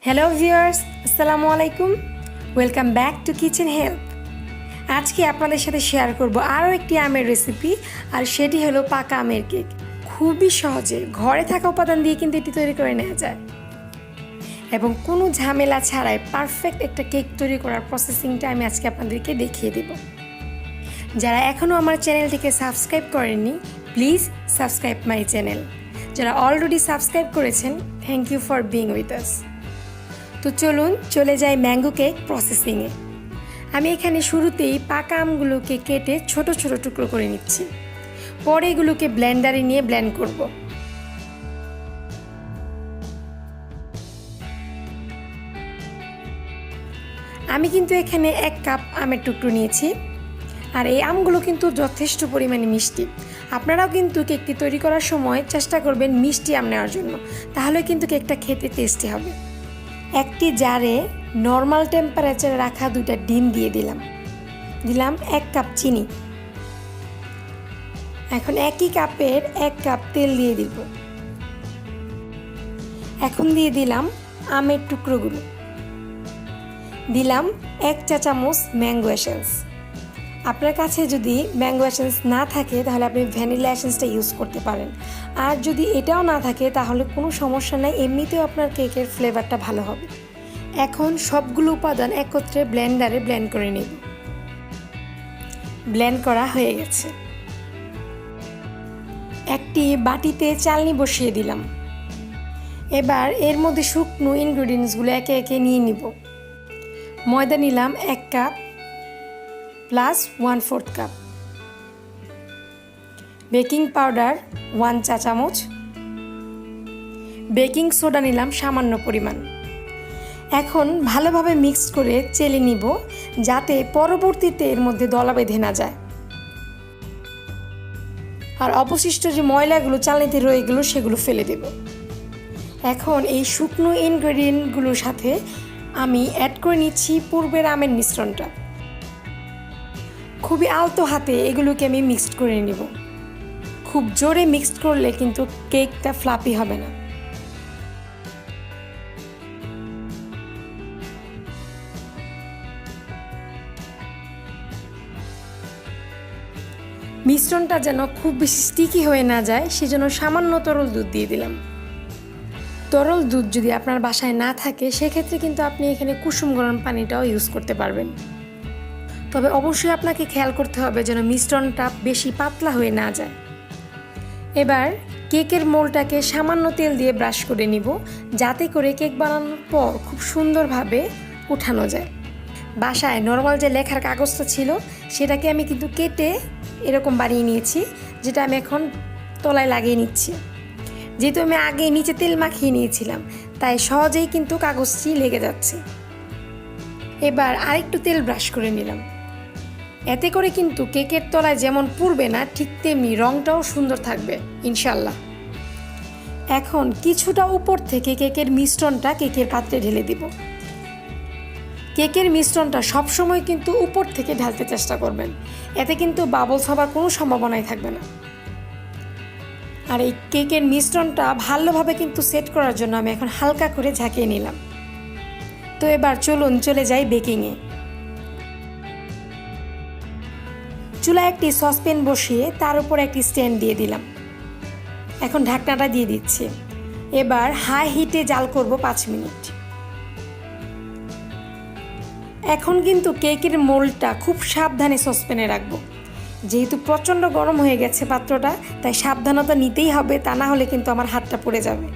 Hello viewers, আসসালামু আলাইকুম। Welcome back to kitchen help. আজকে আপনাদের সাথে শেয়ার করব আরও একটি আমের রেসিপি, আর সেটি হলো পাকা আমের কেক। খুবই সহজে ঘরে থাকা উপাদান দিয়ে কিন্তু এটি তৈরি করে নেওয়া যায়, এবং কোনো ঝামেলা ছাড়াই পারফেক্ট একটা কেক তৈরি করার প্রসেসিংটা আমি আজকে আপনাদেরকে দেখিয়ে দেব। যারা এখনও আমার চ্যানেলটিকে সাবস্ক্রাইব করেননি, প্লিজ সাবস্ক্রাইব মাই চ্যানেল। যারা অলরেডি সাবস্ক্রাইব করেছেন, thank you for being with us. তো চলুন চলে যাই ম্যাঙ্গো কেক প্রসেসিংয়ে। আমি এখানে শুরুতেই পাকা আমগুলোকে কেটে ছোট ছোট টুকরো করে নিচ্ছি। পরে এগুলোকে ব্লেন্ডারে নিয়ে ব্লেন্ড করব। আমি কিন্তু এখানে 1 কাপ আমের টুকরো নিয়েছি, আর এই আমগুলো কিন্তু যথেষ্ট পরিমাণে মিষ্টি। আপনারাও কিন্তু কেকটি তৈরি করার সময় চেষ্টা করবেন মিষ্টি আম নেওয়ার জন্য, তাহলে কিন্তু কেকটা খেতে টেস্টি হবে। একটি জারে নর্মাল টেম্পারেচারে রাখা 2টা ডিম দিয়ে দিলাম 1 কাপ চিনি। এখন একই কাপের 1 কাপ তেল দিয়ে দিব। এখন দিয়ে দিলাম আমের টুকরোগুলো, দিলাম 1 চা চামচ ম্যাঙ্গো এসেন্স। আপনার কাছে যদি ম্যাঙ্গো এসেন্স না থাকে তাহলে আপনি ভ্যানিলা এসেন্সটা ইউজ করতে পারেন, আর যদি এটাও না থাকে তাহলে কোনো সমস্যা নাই, এমনিতেও আপনার কেকের ফ্লেভারটা ভালো হবে। এখন সবগুলো উপাদান একত্রে ব্লেন্ডারে ব্লেন্ড করে নেব। ব্লেন্ড করা হয়ে গেছে। একটি বাটিতে চালনি বসিয়ে দিলাম। এবার এর মধ্যে শুকনো ইনগ্রিডিয়েন্টসগুলো একে একে নিয়ে নিব। ময়দা নিলাম 1 cup plus 1/4 cup, baking powder 1 চা চামচ, বেকিং সোডা নিলাম সামান্য পরিমাণ। এখন ভালোভাবে মিক্স করে চেলে নিব, যাতে পরবর্তীতে এর মধ্যে দলা বেঁধে না যায়। আর অবশিষ্ট যে ময়লাগুলো চালনিতে রয়ে গেল সেগুলো ফেলে দেব। এখন এই শুকনো ইনগ্রেডিয়েন্টগুলোর সাথে আমি অ্যাড করে নিচ্ছি পূর্বের আমের মিশ্রণটা। খুবই আলতো হাতে এগুলোকে আমি মিক্সড করে নেব। খুব জোরে মিক্সড করলে কিন্তু কেকটা ফ্লাপি হবে না। মিশ্রণটা যেন খুব বেশি স্টিকি হয়ে না যায়, সেজন্য সামান্য তরল দুধ দিয়ে দিলাম। তরল দুধ যদি আপনার বাসায় না থাকে সেক্ষেত্রে কিন্তু আপনি এখানে কুসুম গরম পানিটাও ইউজ করতে পারবেন। তবে অবশ্যই আপনাকে খেয়াল করতে হবে যেন মিশ্রণটা বেশি পাতলা হয়ে না যায়। এবার কেকের মোলটাকে সামান্য তেল দিয়ে ব্রাশ করে নিব, যাতে করে কেক বানানোর পর খুব সুন্দরভাবে উঠানো যায়। বাসায় নর্মাল যে লেখার কাগজটা ছিল সেটাকে আমি কিন্তু কেটে এরকম বানিয়ে নিয়েছি, যেটা আমি এখন তলায় লাগিয়ে নিচ্ছি। যেহেতু আমি আগে নিচে তেল মাখিয়ে নিয়েছিলাম, তাই সহজেই কিন্তু কাগজটি লেগে যাচ্ছে। এবার আরেকটু তেল ব্রাশ করে নিলাম। এতে করে কিন্তু কেকের তলায় যেমন পুড়বে না, ঠিক তেমনি রঙটাও সুন্দর থাকবে ইনশাল্লাহ। এখন কিছুটা উপর থেকে কেকের মিশ্রণটা কেকের পাত্রে ঢেলে দিব। কেকের মিশ্রণটা সবসময় কিন্তু উপর থেকে ঢালতে চেষ্টা করবেন, এতে কিন্তু বাবলস হবার কোনো সম্ভাবনাই থাকবে না। আর এই কেকের মিশ্রণটা ভালোভাবে কিন্তু সেট করার জন্য আমি এখন হালকা করে ঝাঁকিয়ে নিলাম। তো এবার চলুন চলে যাই বেকিংয়ে। চুলায় একটি সসপ্যান বসিয়ে তার উপর একটি স্ট্যান্ড দিয়ে দিলাম। এখন ঢাকনাটা দিয়ে দিচ্ছি। এবার হাই হিটে জাল করব 5 মিনিট। এখন কিন্তু কেকের মোল্ডটা খুব সাবধানে সসপ্যানে রাখবো। যেহেতু প্রচণ্ড গরম হয়ে গেছে পাত্রটা, তাই সাবধানতা নিতেই হবে, তা না হলে কিন্তু আমার হাতটা পুড়ে যাবে।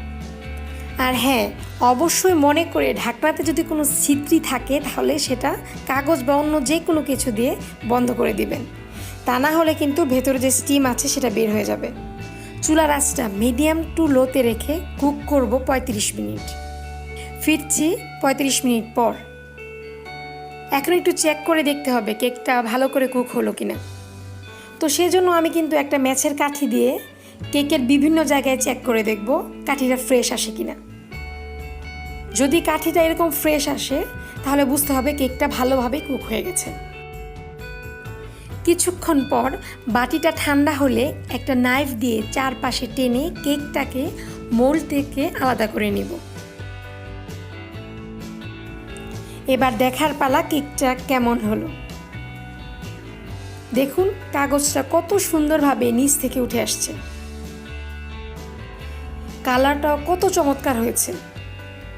আর হ্যাঁ, অবশ্যই মনে করে ঢাকনাতে যদি কোনো ছিদ্রি থাকে তাহলে সেটা কাগজ বা অন্য যে কোনো কিছু দিয়ে বন্ধ করে দিবেন, তা না হলে কিন্তু ভেতরে যে স্টিম আছে সেটা বের হয়ে যাবে। চুলার আঁচটা মিডিয়াম টু লোতে রেখে কুক করব 35 মিনিট। ফিরছি 35 মিনিট পর। এখন একটু চেক করে দেখতে হবে কেকটা ভালো করে কুক হলো কিনা। তো সেজন্য আমি কিন্তু একটা ম্যাচের কাঠি দিয়ে কেকের বিভিন্ন জায়গায় চেক করে দেখব কাঠিটা ফ্রেশ আসে কিনা। যদি কাঠিটা এরকম ফ্রেশ আসে তাহলে বুঝতে হবে কেকটা ভালোভাবে কুক হয়ে গেছে। কিছুক্ষণ পর বাটিটা ঠান্ডা হলে একটা নাইফ দিয়ে চারপাশে টেনে কেকটাকে মোল্ড থেকে আলাদা করে নিব। এবার দেখার পালা কেকটা কেমন হলো। দেখুন কাগজটা কত সুন্দরভাবে নিচ থেকে উঠে আসছে, কালারটাও কত চমৎকার হয়েছে,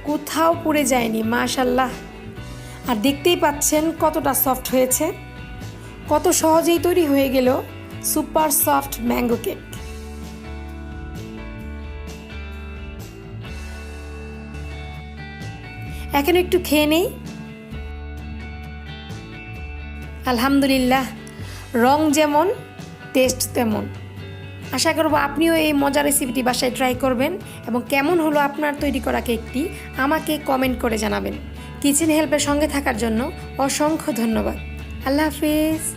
কোথাও পুড়ে যায়নি মাশাআল্লাহ। আর দেখতেই পাচ্ছেন কতটা সফট হয়েছে, কত সহজেই তৈরি হয়ে গেল সুপার সফট ম্যাঙ্গো কেক। এখন একটু খেয়ে নেই। আলহামদুলিল্লাহ, রং যেমন টেস্ট তেমন। আশা করব আপনিও এই মজার রেসিপিটি বাসায় ট্রাই করবেন এবং কেমন হলো আপনার তৈরি করা কেকটি আমাকে কমেন্ট করে জানাবেন। কিচেন হেল্পের সঙ্গে থাকার জন্য অসংখ্য ধন্যবাদ। আল্লাহ হাফেজ।